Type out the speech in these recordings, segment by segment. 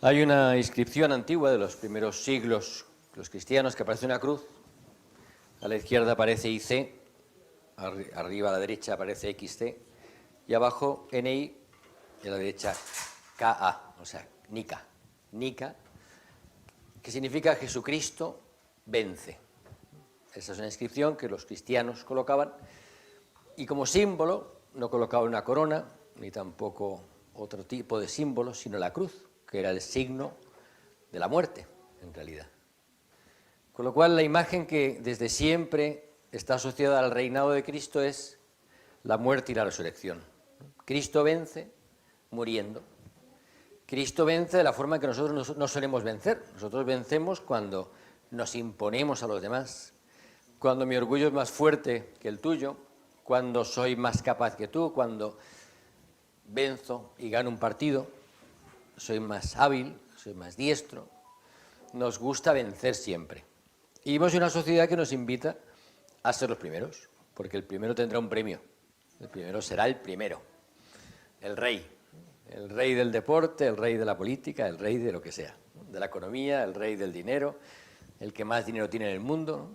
Hay una inscripción antigua de los primeros siglos, los cristianos, que aparece una cruz. A la izquierda aparece IC, arriba a la derecha aparece XC, y abajo NI, y a la derecha KA, o sea, Nica. Nica, que significa Jesucristo vence. Esa es una inscripción que los cristianos colocaban, y como símbolo no colocaban una corona, ni tampoco otro tipo de símbolo, sino la cruz, que era el signo de la muerte, en realidad. Con lo cual, la imagen que desde siempre está asociada al reinado de Cristo es la muerte y la resurrección. Cristo vence muriendo. Cristo vence de la forma en que nosotros no solemos vencer. Nosotros vencemos cuando nos imponemos a los demás, cuando mi orgullo es más fuerte que el tuyo, cuando soy más capaz que tú, cuando venzo y gano un partido, soy más hábil, soy más diestro. Nos gusta vencer siempre. Y vivimos en una sociedad que nos invita a ser los primeros, porque el primero tendrá un premio. El primero será el primero, el rey del deporte, el rey de la política, el rey de lo que sea, de la economía, el rey del dinero, el que más dinero tiene en el mundo, ¿no?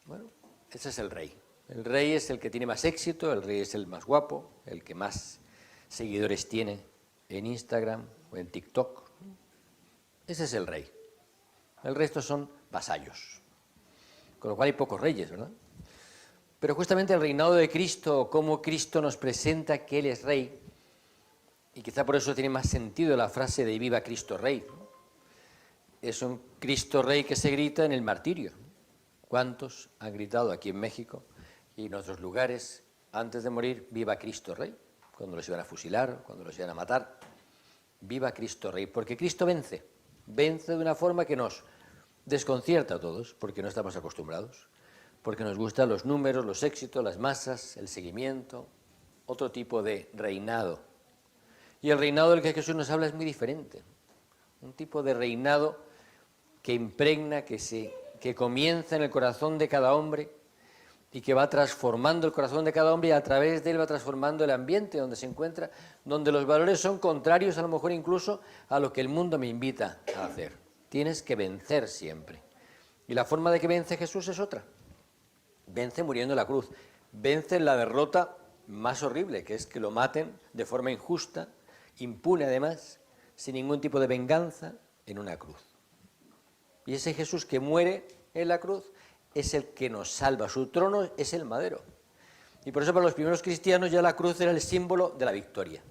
Bueno, ese es el rey. El rey es el que tiene más éxito, el rey es el más guapo, el que más seguidores tiene en Instagram o en TikTok. Ese es el rey. El resto son vasallos. Con lo cual hay pocos reyes, ¿verdad? Pero justamente el reinado de Cristo, cómo Cristo nos presenta que Él es rey, y quizá por eso tiene más sentido la frase de viva Cristo Rey, ¿no? Es un Cristo Rey que se grita en el martirio. ¿Cuántos han gritado aquí en México y en otros lugares antes de morir, viva Cristo Rey? Cuando los iban a fusilar, cuando los iban a matar. Viva Cristo Rey, porque Cristo vence. Vence de una forma que nos desconcierta a todos, porque no estamos acostumbrados, porque nos gustan los números, los éxitos, las masas, el seguimiento, otro tipo de reinado. Y el reinado del que Jesús nos habla es muy diferente. Un tipo de reinado que impregna, que comienza en el corazón de cada hombre y que va transformando el corazón de cada hombre, y a través de él va transformando el ambiente donde se encuentra, donde los valores son contrarios a lo mejor incluso a lo que el mundo me invita a hacer. Tienes que vencer siempre. Y la forma de que vence Jesús es otra. Vence muriendo en la cruz. Vence en la derrota más horrible, que es que lo maten de forma injusta, impune además, sin ningún tipo de venganza, en una cruz. Y ese Jesús que muere en la cruz es el que nos salva. Su trono es el madero. Y por eso para los primeros cristianos ya la cruz era el símbolo de la victoria.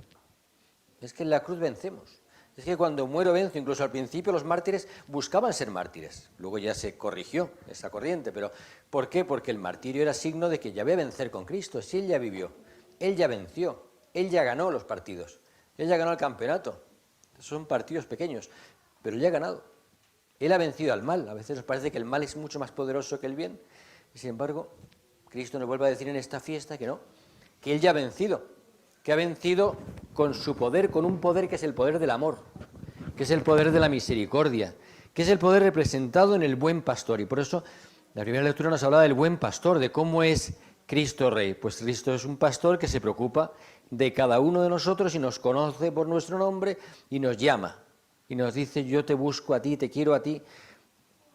Es que en la cruz vencemos. Es que cuando muero venzo. Incluso al principio los mártires buscaban ser mártires. Luego ya se corrigió esa corriente. Pero ¿por qué? Porque el martirio era signo de que ya voy a vencer con Cristo. Si Él ya vivió, Él ya venció, Él ya ganó los partidos, Él ya ganó el campeonato. Son partidos pequeños, pero Él ya ha ganado. Él ha vencido al mal. A veces nos parece que el mal es mucho más poderoso que el bien. Y sin embargo, Cristo nos vuelve a decir en esta fiesta que no, que Él ya ha vencido, que ha vencido con su poder, con un poder que es el poder del amor, que es el poder de la misericordia, que es el poder representado en el buen pastor. Y por eso la primera lectura nos hablaba del buen pastor, de cómo es Cristo Rey. Pues Cristo es un pastor que se preocupa de cada uno de nosotros y nos conoce por nuestro nombre y nos llama. Y nos dice, yo te busco a ti, te quiero a ti.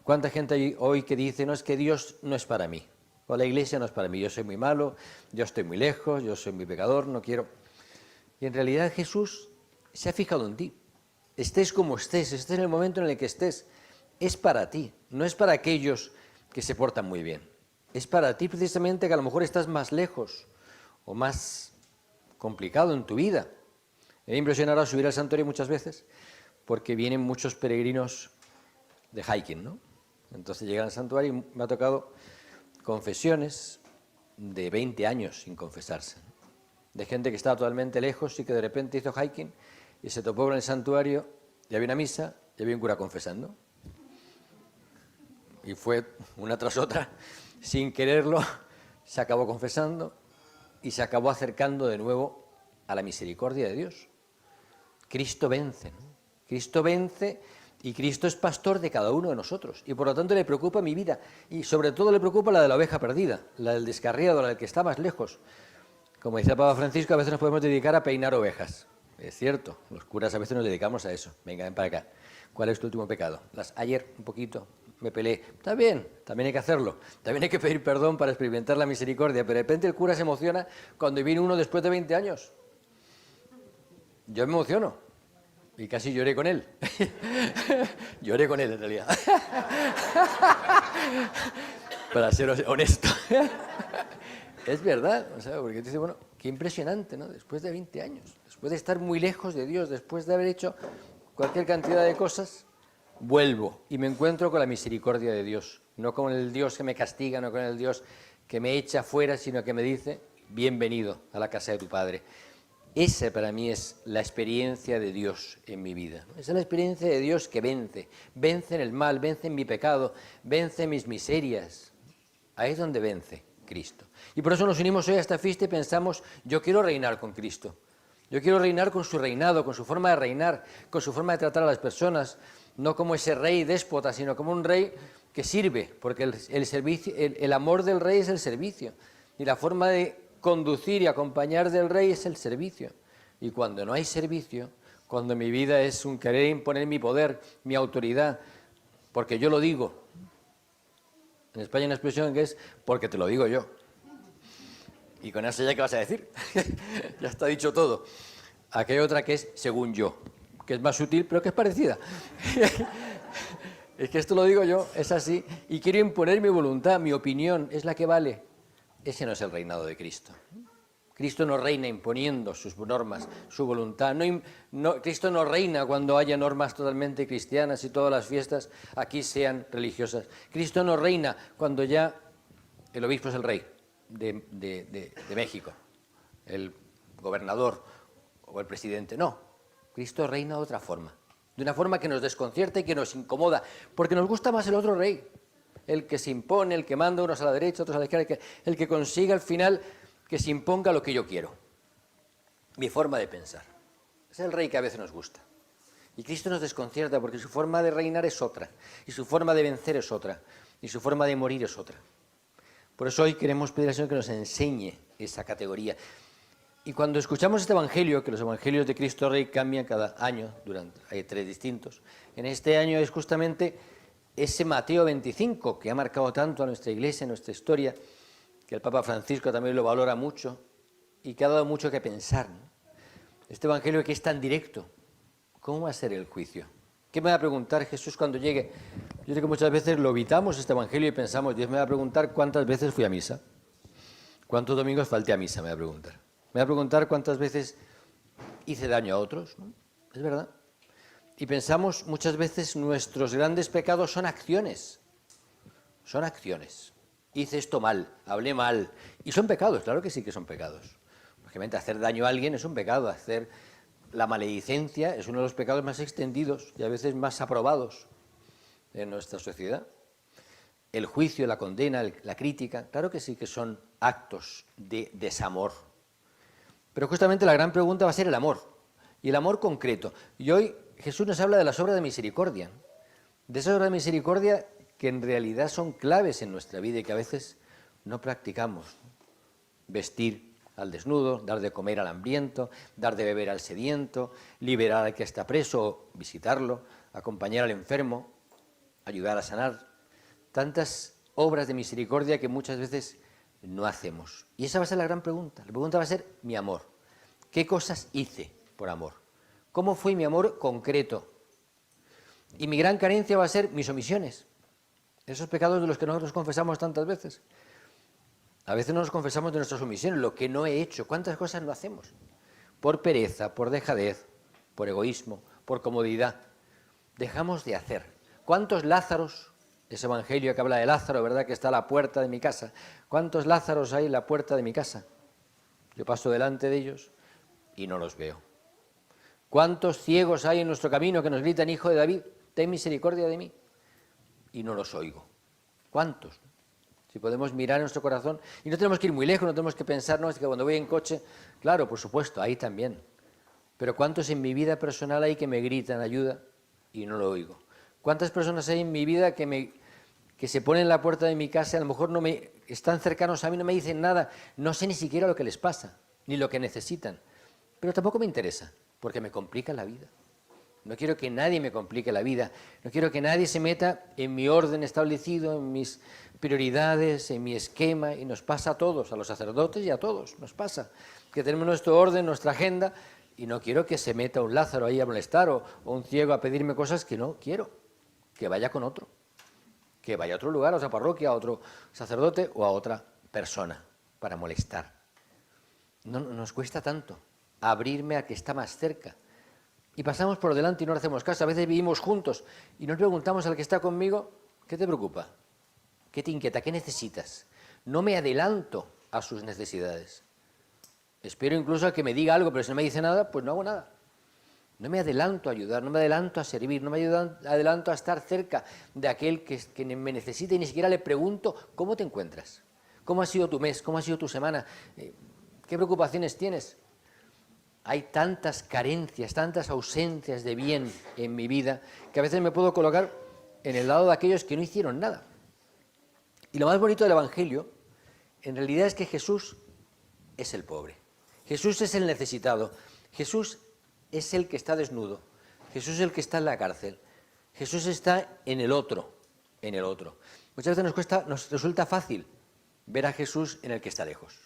¿Cuánta gente hay hoy que dice, no, es que Dios no es para mí, o la iglesia no es para mí, yo soy muy malo, yo estoy muy lejos, yo soy muy pecador, no quiero? Y en realidad Jesús se ha fijado en ti. Estés como estés en el momento en el que estés, es para ti, no es para aquellos que se portan muy bien. Es para ti precisamente, que a lo mejor estás más lejos o más complicado en tu vida. Me impresionará subir al santuario muchas veces, porque vienen muchos peregrinos de hiking, ¿no? Entonces llegan al santuario y me ha tocado confesiones de 20 años sin confesarse, ¿no? De gente que estaba totalmente lejos y que de repente hizo hiking y se topó con el santuario y había una misa y había un cura confesando. Y fue una tras otra, sin quererlo, se acabó confesando y se acabó acercando de nuevo a la misericordia de Dios. Cristo vence, ¿no? Cristo vence, y Cristo es pastor de cada uno de nosotros, y por lo tanto le preocupa mi vida, y sobre todo le preocupa la de la oveja perdida, la del descarriado, la del que está más lejos. Como decía Papa Francisco, a veces nos podemos dedicar a peinar ovejas. Es cierto, los curas a veces nos dedicamos a eso. Venga, ven para acá. ¿Cuál es tu último pecado? Ayer, un poquito, me peleé. Está bien, también hay que hacerlo. También hay que pedir perdón para experimentar la misericordia. Pero de repente el cura se emociona cuando viene uno después de 20 años. Yo me emociono. Y casi lloré con él. Lloré con él, en realidad. Para ser honesto. Es verdad, o sea, porque te dice, bueno, qué impresionante, ¿no? Después de 20 años, después de estar muy lejos de Dios, después de haber hecho cualquier cantidad de cosas, vuelvo y me encuentro con la misericordia de Dios. No con el Dios que me castiga, no con el Dios que me echa fuera, sino que me dice, bienvenido a la casa de tu Padre. Esa para mí es la experiencia de Dios en mi vida. Esa es la experiencia de Dios que vence. Vence en el mal, vence en mi pecado, vence en mis miserias. Ahí es donde vence Cristo. Y por eso nos unimos hoy a esta fiesta y pensamos, yo quiero reinar con Cristo. Yo quiero reinar con su reinado, con su forma de reinar, con su forma de tratar a las personas, no como ese rey déspota, sino como un rey que sirve, porque el amor del rey es el servicio. Y la forma de conducir y acompañar del rey es el servicio. Y cuando no hay servicio, cuando mi vida es un querer imponer mi poder, mi autoridad, porque yo lo digo. En España hay una expresión que es porque te lo digo yo. Y con eso ya qué vas a decir. Ya está dicho todo. Aquí hay otra que es según yo, que es más sutil pero que es parecida. Es que esto lo digo yo, es así. Y quiero imponer mi voluntad, mi opinión, es la que vale. Ese no es el reinado de Cristo. Cristo no reina imponiendo sus normas, su voluntad. Cristo no reina cuando haya normas totalmente cristianas y todas las fiestas aquí sean religiosas. Cristo no reina cuando ya el obispo es el rey de México, el gobernador o el presidente. No, Cristo reina de otra forma, de una forma que nos desconcierta y que nos incomoda, porque nos gusta más el otro rey, el que se impone, el que manda unos a la derecha, otros a la izquierda, el que consiga al final que se imponga lo que yo quiero, mi forma de pensar. Es el rey que a veces nos gusta. Y Cristo nos desconcierta porque su forma de reinar es otra, y su forma de vencer es otra, y su forma de morir es otra. Por eso hoy queremos pedir al Señor que nos enseñe esa categoría. Y cuando escuchamos este Evangelio, que los Evangelios de Cristo Rey cambian cada año, hay 3 distintos, en este año es justamente ese Mateo 25, que ha marcado tanto a nuestra Iglesia, a nuestra historia, que el Papa Francisco también lo valora mucho y que ha dado mucho que pensar, ¿no? Este Evangelio que es tan directo, ¿cómo va a ser el juicio? ¿Qué me va a preguntar Jesús cuando llegue? Yo sé que muchas veces lo evitamos este Evangelio y pensamos, Dios me va a preguntar cuántas veces fui a misa, cuántos domingos falté a misa, me va a preguntar. Me va a preguntar cuántas veces hice daño a otros, ¿no? Es verdad. Y pensamos muchas veces nuestros grandes pecados son acciones. Son acciones. Hice esto mal, hablé mal. Y son pecados, claro que sí que son pecados. Lógicamente, hacer daño a alguien es un pecado. Hacer la maledicencia es uno de los pecados más extendidos y a veces más aprobados en nuestra sociedad. El juicio, la condena, la crítica, claro que sí que son actos de desamor. Pero justamente la gran pregunta va a ser el amor. Y el amor concreto. Y hoy Jesús nos habla de las obras de misericordia. De esas obras de misericordia que en realidad son claves en nuestra vida y que a veces no practicamos. Vestir al desnudo, dar de comer al hambriento, dar de beber al sediento, liberar al que está preso, visitarlo, acompañar al enfermo, ayudar a sanar. Tantas obras de misericordia que muchas veces no hacemos. Y esa va a ser la gran pregunta. La pregunta va a ser mi amor. ¿Qué cosas hice por amor? ¿Cómo fue mi amor concreto? Y mi gran carencia va a ser mis omisiones. Esos pecados de los que nosotros confesamos tantas veces. A veces no nos confesamos de nuestras omisiones, lo que no he hecho. ¿Cuántas cosas no hacemos? Por pereza, por dejadez, por egoísmo, por comodidad. Dejamos de hacer. ¿Cuántos Lázaros, ese evangelio que habla de Lázaro, ¿verdad?, que está a la puerta de mi casa? ¿Cuántos Lázaros hay en la puerta de mi casa? Yo paso delante de ellos y no los veo. ¿Cuántos ciegos hay en nuestro camino que nos gritan, hijo de David, ten misericordia de mí? Y no los oigo. ¿Cuántos? Si podemos mirar en nuestro corazón, y no tenemos que ir muy lejos, no tenemos que pensar, no, es que cuando voy en coche, claro, por supuesto, ahí también. Pero ¿cuántos en mi vida personal hay que me gritan ayuda y no lo oigo? ¿Cuántas personas hay en mi vida que se ponen en la puerta de mi casa, a lo mejor están cercanos a mí, no me dicen nada, no sé ni siquiera lo que les pasa, ni lo que necesitan, pero tampoco me interesa, porque me complica la vida. No quiero que nadie me complique la vida. No quiero que nadie se meta en mi orden establecido, en mis prioridades, en mi esquema. Y nos pasa a todos, a los sacerdotes y a todos. Nos pasa que tenemos nuestro orden, nuestra agenda, y no quiero que se meta un Lázaro ahí a molestar o un ciego a pedirme cosas que no quiero. Que vaya con otro. Que vaya a otro lugar, a otra parroquia, a otro sacerdote o a otra persona para molestar. No nos cuesta tanto abrirme a que está más cerca. Y pasamos por delante y no le hacemos caso. A veces vivimos juntos y nos preguntamos al que está conmigo, ¿qué te preocupa? ¿Qué te inquieta? ¿Qué necesitas? No me adelanto a sus necesidades. Espero incluso a que me diga algo, pero si no me dice nada, pues no hago nada. No me adelanto a ayudar, no me adelanto a servir, no me adelanto a estar cerca de aquel que me necesita y ni siquiera le pregunto, ¿cómo te encuentras? ¿Cómo ha sido tu mes? ¿Cómo ha sido tu semana? ¿Qué preocupaciones tienes? Hay tantas carencias, tantas ausencias de bien en mi vida que a veces me puedo colocar en el lado de aquellos que no hicieron nada. Y lo más bonito del Evangelio, en realidad, es que Jesús es el pobre. Jesús es el necesitado. Jesús es el que está desnudo. Jesús es el que está en la cárcel. Jesús está en el otro, en el otro. Muchas veces nos resulta fácil ver a Jesús en el que está lejos.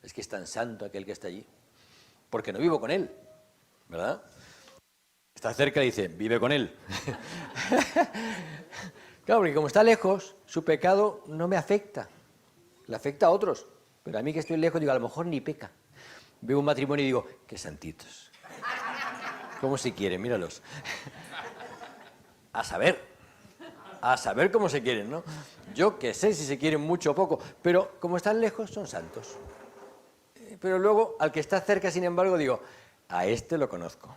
Es que es tan santo aquel que está allí. Porque no vivo con él, ¿verdad? Está cerca y dice, vive con él. Claro, porque como está lejos, su pecado no me afecta. Le afecta a otros. Pero a mí que estoy lejos, digo, a lo mejor ni peca. Veo un matrimonio y digo, qué santitos. ¿Cómo se quieren? Míralos. A saber cómo se quieren, ¿no? Yo qué sé si se quieren mucho o poco, pero como están lejos, son santos. Pero luego, al que está cerca, sin embargo, digo, a este lo conozco.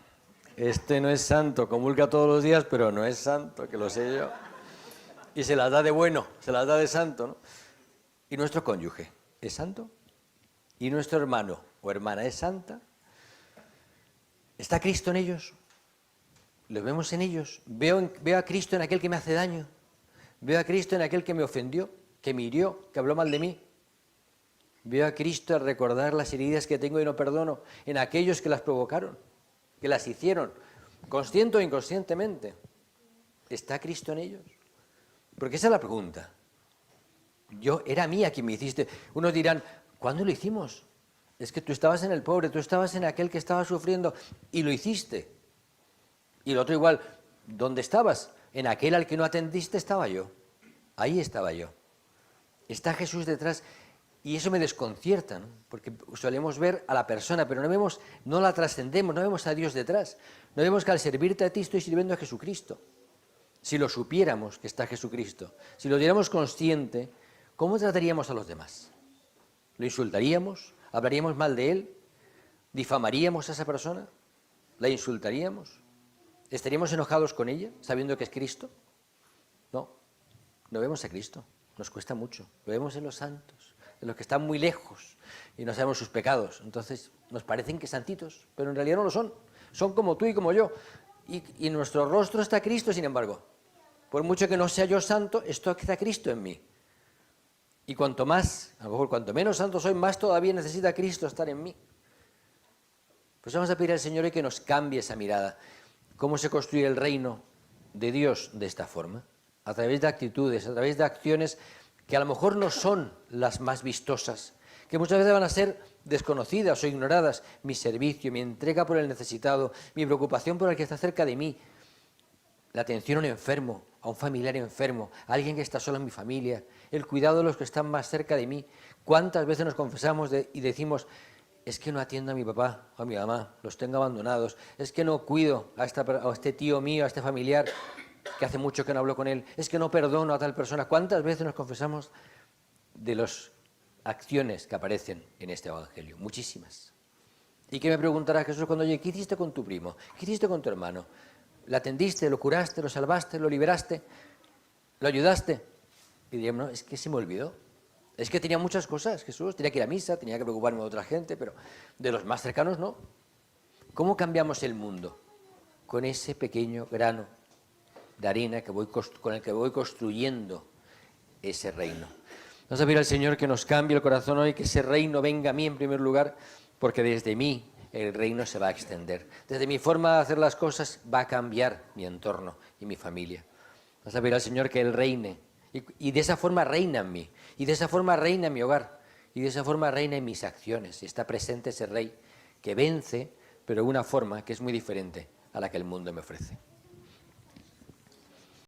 Este no es santo, comulga todos los días, pero no es santo, que lo sé yo. Y se las da de bueno, se las da de santo, ¿no? Y nuestro cónyuge, ¿es santo? ¿Y nuestro hermano o hermana es santa? ¿Está Cristo en ellos? ¿Lo vemos en ellos? ¿Veo a Cristo en aquel que me hace daño? ¿Veo a Cristo en aquel que me ofendió, que me hirió, que habló mal de mí? ¿Veo a Cristo al recordar las heridas que tengo y no perdono en aquellos que las provocaron, que las hicieron, consciente o inconscientemente? ¿Está Cristo en ellos? Porque esa es la pregunta. Era mía quien me hiciste. Unos dirán, ¿cuándo lo hicimos? Es que tú estabas en el pobre, tú estabas en aquel que estaba sufriendo y lo hiciste. Y el otro igual, ¿dónde estabas? En aquel al que no atendiste estaba yo. Ahí estaba yo. Está Jesús detrás y eso me desconcierta, ¿no? Porque solemos ver a la persona, pero no la trascendemos, no vemos a Dios detrás. No vemos que al servirte a ti estoy sirviendo a Jesucristo. Si lo supiéramos que está Jesucristo, si lo diéramos consciente, ¿cómo trataríamos a los demás? ¿Lo insultaríamos? ¿Hablaríamos mal de él? ¿Difamaríamos a esa persona? ¿La insultaríamos? ¿Estaríamos enojados con ella, sabiendo que es Cristo? No vemos a Cristo, nos cuesta mucho. Lo vemos en los santos, en los que están muy lejos y no sabemos sus pecados. Entonces nos parecen que santitos, pero en realidad no lo son. Son como tú y como yo. Y en nuestro rostro está Cristo, sin embargo. Por mucho que no sea yo santo, está Cristo en mí. Y cuanto menos santo soy, más todavía necesita Cristo estar en mí. Pues vamos a pedir al Señor hoy que nos cambie esa mirada. ¿Cómo se construye el reino de Dios de esta forma? A través de actitudes, a través de acciones que a lo mejor no son las más vistosas, que muchas veces van a ser desconocidas o ignoradas. Mi servicio, mi entrega por el necesitado, mi preocupación por el que está cerca de mí, la atención a un enfermo, a un familiar enfermo, a alguien que está solo en mi familia, el cuidado de los que están más cerca de mí. ¿Cuántas veces nos confesamos y decimos, es que no atiendo a mi papá o a mi mamá, los tengo abandonados, es que no cuido a este tío mío, a este familiar, que hace mucho que no hablo con él, es que no perdono a tal persona? ¿Cuántas veces nos confesamos de las acciones que aparecen en este Evangelio? Muchísimas. ¿Y qué me preguntará Jesús cuando oye, ¿qué hiciste con tu primo? ¿Qué hiciste con tu hermano? ¿Le atendiste, lo curaste, lo salvaste, lo liberaste, lo ayudaste? Y diría, no, es que se me olvidó. Es que tenía muchas cosas, Jesús, tenía que ir a misa, tenía que preocuparme de otra gente, pero de los más cercanos no. ¿Cómo cambiamos el mundo? Con ese pequeño grano de arena con el que voy construyendo ese reino. Vamos a pedir al Señor que nos cambie el corazón hoy, que ese reino venga a mí en primer lugar, porque desde mí el reino se va a extender. Desde mi forma de hacer las cosas va a cambiar mi entorno y mi familia. Vas a pedir al Señor que Él reine. Y de esa forma reina en mí. Y de esa forma reina en mi hogar. Y de esa forma reina en mis acciones. Y está presente ese Rey que vence, pero de una forma que es muy diferente a la que el mundo me ofrece.